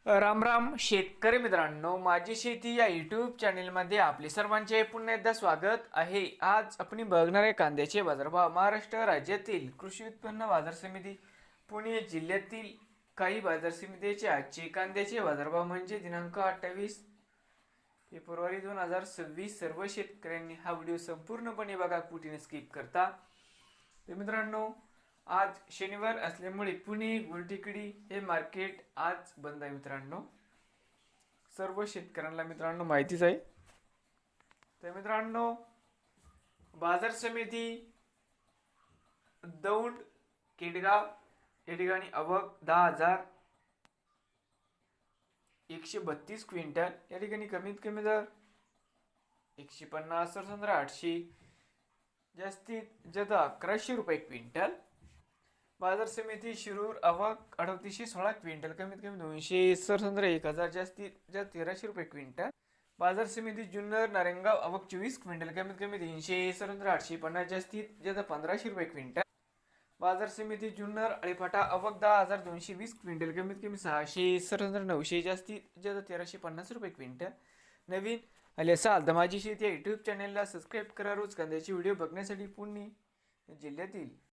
राम राम शेतकरी मित्रांनो, माझी शेती या यूट्यूब चॅनेलमध्ये आपले सर्वांचे पुन्हा एकदा स्वागत आहे. आज आपण बघणार आहे कांद्याचे बाजारभाव. महाराष्ट्र राज्यातील कृषी उत्पन्न बाजार समिती पुणे जिल्ह्यातील काही बाजार समितीचे आजचे कांद्याचे बाजारभाव म्हणजे दिनांक 28 फेब्रुवारी 2026. सर्व शेतकऱ्यांनी हा व्हिडिओ संपूर्णपणे बघा, कुठेही स्किप करता. तर मित्रांनो, आज शनिवार असल्यामुळे पुणे गुलटेकडी हे मार्केट आज बंद आहे. मित्रांनो, सर्व शेतकऱ्यांना मित्रांनो माहितीच आहे. तर मित्रांनो, बाजार समिती दौंड केडगाव या ठिकाणी आवक 10,132 क्विंटल. या ठिकाणी कमीत कमी दर 150, सरसंद्रा 800, जास्तीत जास्त 1100 रुपये क्विंटल. बाजार समिती शिरूर आवक 3816 क्विंटल, कमीत कमी 200, सरसंद्रा 1000, जास्तीत जास्त 1300 रुपये क्विंटल. बाजार समिती जुन्नर नारायणगाव आवक 24 क्विंटल, कमीत कमी 300, सरसंद्रा 850, जास्तीत जास्त 1500 रुपये क्विंटल. बाजार समिती जुन्नर अळीफाटा आवक 10,220 क्विंटल, कमीत कमी 600, सरसंद्रा 900, जास्तीत जास्त 1350 रुपये क्विंटल. नवीन आले असाल तर माझी शेती या यूट्यूब चॅनेलला सबस्क्राईब करा. रोज कांद्याचे व्हिडिओ बघण्यासाठी पुणे जिल्ह्यातील